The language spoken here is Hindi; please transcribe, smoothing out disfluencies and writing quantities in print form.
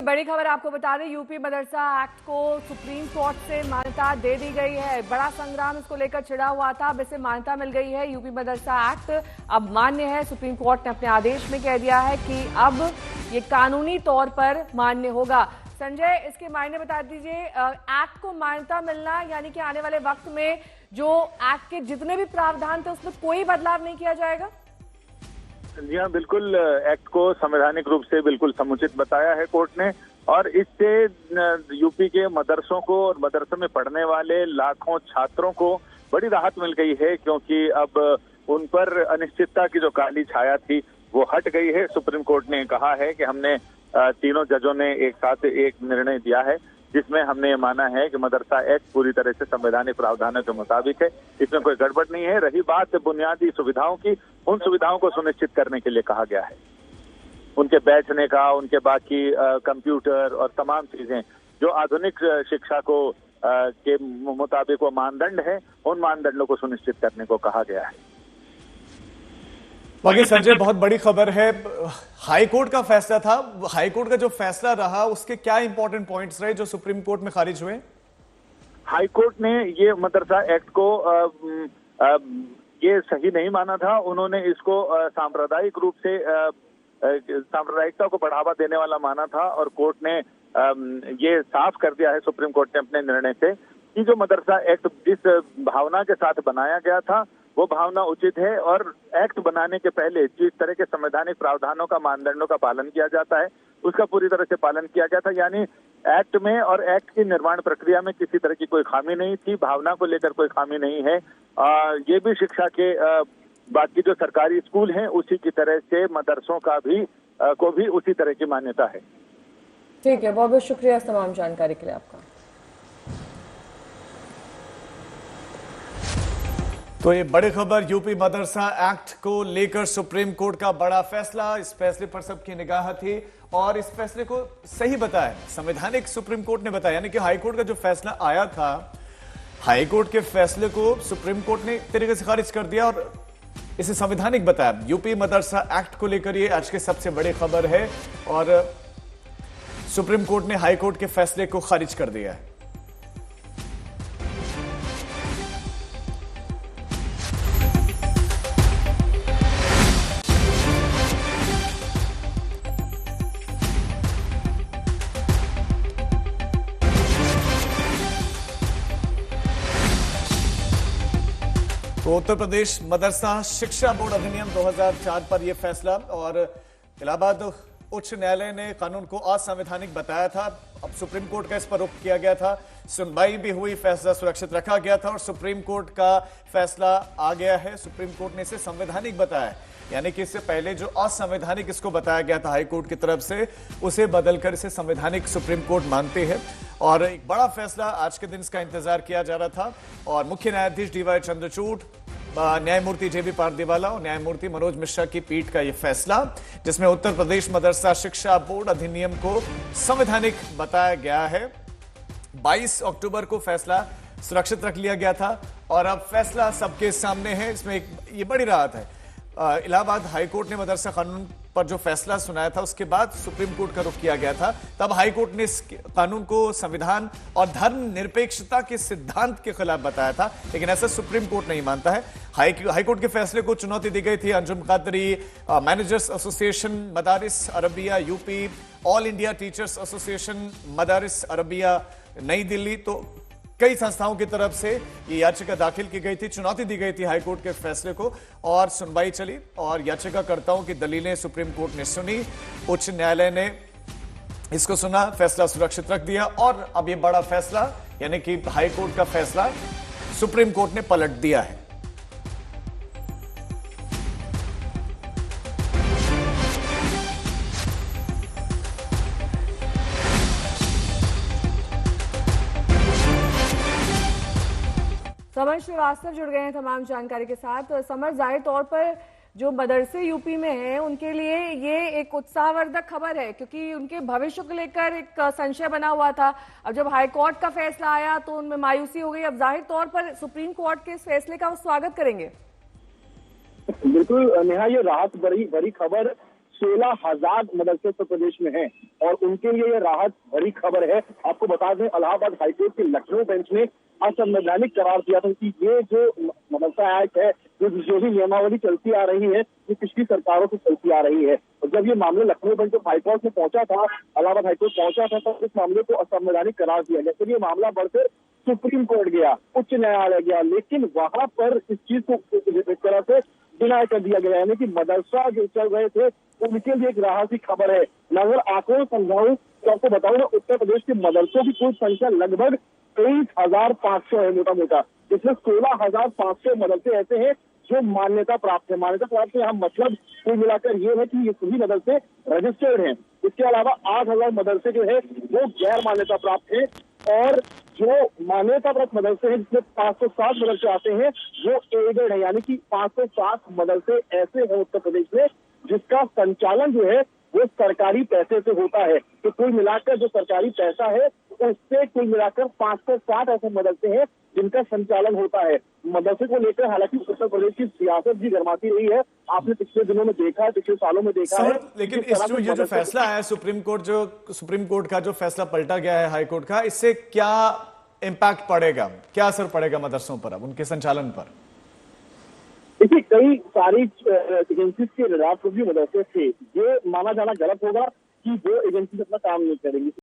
बड़ी खबर आपको बता दें, यूपी मदरसा एक्ट को सुप्रीम कोर्ट से मान्यता दे दी गई है। बड़ा संग्राम इसको लेकर छिड़ा हुआ था, अब इसे मान्यता मिल गई है। यूपी मदरसा एक्ट अब मान्य है। सुप्रीम कोर्ट ने अपने आदेश में कह दिया है कि अब ये कानूनी तौर पर मान्य होगा। संजय, इसके मायने बता दीजिए। एक्ट को मान्यता मिलना यानी कि आने वाले वक्त में जो एक्ट के जितने भी प्रावधान थे उसमें कोई बदलाव नहीं किया जाएगा। जी हाँ, बिल्कुल। एक्ट को संवैधानिक रूप से बिल्कुल समुचित बताया है कोर्ट ने, और इससे यूपी के मदरसों को और मदरसों में पढ़ने वाले लाखों छात्रों को बड़ी राहत मिल गई है, क्योंकि अब उन पर अनिश्चितता की जो काली छाया थी वो हट गई है। सुप्रीम कोर्ट ने कहा है कि हमने तीनों जजों ने एक साथ एक निर्णय दिया है जिसमें हमने ये माना है कि मदरसा एक्ट पूरी तरह से संवैधानिक प्रावधानों के मुताबिक है, इसमें कोई गड़बड़ नहीं है। रही बात बुनियादी सुविधाओं की, उन सुविधाओं को सुनिश्चित करने के लिए कहा गया है। उनके बैठने का, उनके बाकी कंप्यूटर और तमाम चीजें जो आधुनिक शिक्षा को के मुताबिक वो मानदंड है, उन मानदंडों को सुनिश्चित करने को कहा गया है। बाकी संजय, बहुत बड़ी खबर है। हाई कोर्ट का फैसला था, हाई कोर्ट का जो फैसला रहा उसके क्या इंपॉर्टेंट पॉइंट्स रहे जो सुप्रीम कोर्ट में खारिज हुए? हाई कोर्ट ने ये मदरसा एक्ट को ये सही नहीं माना था। उन्होंने इसको सांप्रदायिक रूप से सांप्रदायिकता को बढ़ावा देने वाला माना था, और कोर्ट ने ये साफ कर दिया है, सुप्रीम कोर्ट ने अपने निर्णय से, कि जो मदरसा एक्ट जिस भावना के साथ बनाया गया था वो भावना उचित है, और एक्ट बनाने के पहले जिस तरह के संवैधानिक प्रावधानों का, मानदंडों का पालन किया जाता है उसका पूरी तरह से पालन किया गया था। यानी एक्ट में और एक्ट की निर्माण प्रक्रिया में किसी तरह की कोई खामी नहीं थी, भावना को लेकर कोई खामी नहीं है। ये भी शिक्षा के बाकी जो सरकारी स्कूल हैं उसी की तरह से मदरसों का भी को भी उसी तरह की मान्यता है। ठीक है, बहुत बहुत शुक्रिया इस तमाम जानकारी के लिए आपका। तो ये बड़ी खबर, यूपी मदरसा एक्ट को लेकर सुप्रीम कोर्ट का बड़ा फैसला। इस फैसले पर सबकी निगाह थी और इस फैसले को सही बताया संवैधानिक सुप्रीम कोर्ट ने बताया, यानी कि हाई कोर्ट का जो फैसला आया था, हाई कोर्ट के फैसले को सुप्रीम कोर्ट ने एक तरीके से खारिज कर दिया और इसे संवैधानिक बताया। यूपी मदरसा एक्ट को लेकर ये आज की सबसे बड़ी खबर है और सुप्रीम कोर्ट ने हाई कोर्ट के फैसले को खारिज कर दिया है। तो उत्तर प्रदेश मदरसा शिक्षा बोर्ड अधिनियम 2004 पर यह फैसला, और इलाहाबाद उच्च न्यायालय ने कानून को असंवैधानिक बताया था। अब सुप्रीम कोर्ट का इस पर रुख किया गया था, सुनवाई भी हुई, फैसला सुरक्षित रखा गया था और सुप्रीम कोर्ट का फैसला आ गया है। सुप्रीम कोर्ट ने इसे संवैधानिक बताया, यानी कि इससे पहले जो असंवैधानिक इसको बताया गया था हाई कोर्ट की तरफ से, उसे बदलकर इसे संवैधानिक सुप्रीम कोर्ट मानते हैं। और एक बड़ा फैसला, आज के दिन इसका इंतजार किया जा रहा था और मुख्य न्यायाधीश डीवाई चंद्रचूड़, न्यायमूर्ति जेबी पारदीवाला और न्यायमूर्ति मनोज मिश्रा की पीठ का यह फैसला, जिसमें उत्तर प्रदेश मदरसा शिक्षा बोर्ड अधिनियम को संवैधानिक बताया गया है। 22 अक्टूबर को फैसला सुरक्षित रख लिया गया था और अब फैसला सबके सामने है। इसमें ये बड़ी राहत है। इलाहाबाद हाई कोर्ट ने मदरसा कानून पर जो फैसला सुनाया था उसके बाद सुप्रीम कोर्ट का रुख किया गया था। तब हाई कोर्ट ने इस कानून को संविधान और धर्म निरपेक्षता के सिद्धांत के खिलाफ बताया था, लेकिन ऐसा सुप्रीम कोर्ट नहीं मानता है। हाई कोर्ट के फैसले को चुनौती दी गई थी। Anjum Qadri, managers association Madaris Arabia UP, all India teachers association Madaris Arabia Nai Delhi, तो कई संस्थाओं की तरफ से ये याचिका दाखिल की गई थी, चुनौती दी गई थी हाईकोर्ट के फैसले को, और सुनवाई चली और याचिकाकर्ताओं की दलीलें सुप्रीम कोर्ट ने सुनी। उच्च न्यायालय ने इसको सुना, फैसला सुरक्षित रख दिया और अब ये बड़ा फैसला यानी कि हाईकोर्ट का फैसला सुप्रीम कोर्ट ने पलट दिया है। समर श्रीवास्तव जुड़ गए हैं तमाम जानकारी के साथ। समर, जाहिर तौर पर जो मदरसे यूपी में हैं उनके लिए ये एक उत्साहवर्धक खबर है, क्योंकि उनके भविष्य को लेकर एक संशय बना हुआ था। अब जब हाई कोर्ट का फैसला आया तो उनमें मायूसी हो गई। अब जाहिर तौर पर सुप्रीम कोर्ट के इस फैसले का वो स्वागत करेंगे। बिल्कुल नेहा, ये राहत बड़ी खबर 16,000 मदरसे उत्तर प्रदेश में हैं और उनके लिए ये राहत भरी खबर है। आपको बता दें, इलाहाबाद हाईकोर्ट के लखनऊ बेंच ने असंवैधानिक करार दिया था कि ये जो मदरसा एक्ट है, जो भी नियमावली चलती आ रही है, ये पिछली सरकारों से चलती आ रही है। और जब ये मामला लखनऊ बेंच ऑफ हाईकोर्ट में पहुंचा था, इलाहाबाद हाईकोर्ट पहुंचा था, तो इस मामले को असंवैधानिक करार दिया गया। फिर ये मामला बढ़कर सुप्रीम कोर्ट गया, उच्च न्यायालय गया, लेकिन वहां पर इस चीज को एक तरह से डिनाई कर दिया गया। यानी कि मदरसा जो चल रहे थे उनके लिए एक राहत की खबर है। मैं अगर आंकड़ों समझाऊं तो आपको बताऊं, उत्तर प्रदेश के मदरसों की कुल संख्या लगभग 23,500 है मोटा मोटा। इसमें 16,500 मदरसे ऐसे हैं जो मान्यता प्राप्त है। मान्यता प्राप्त है, यहाँ मतलब कुल मिलाकर ये है कि ये सभी मदरसे रजिस्टर्ड हैं। इसके अलावा 8,000 मदरसे जो है वो गैर मान्यता प्राप्त है और जो मान्यता प्राप्त मदरसे हैं जिसमें 560 मदरसे आते हैं वो एडेड है। यानी कि 560 मदरसे ऐसे हैं उत्तर प्रदेश में जिसका संचालन जो है वो सरकारी पैसे से होता है। तो कुल मिलाकर जो सरकारी पैसा है उससे कुल मिलाकर 560 ऐसे मदरसे हैं जिनका संचालन होता है। मदरसे को लेकर हालांकि उत्तर प्रदेश की सियासत भी गर्माती रही है। आपने पिछले दिनों में देखा है, पिछले सालों में देखा है। लेकिन ये जो फैसला है सुप्रीम कोर्ट का जो फैसला पलटा गया है हाई कोर्ट का, इससे क्या इम्पैक्ट पड़ेगा, क्या असर पड़ेगा मदरसों पर, अब उनके संचालन पर? देखिए, कई सारी एजेंसी के रात को भी मदरसे थे। ये माना जाना गलत होगा कि वो एजेंसी अपना काम नहीं करेंगी।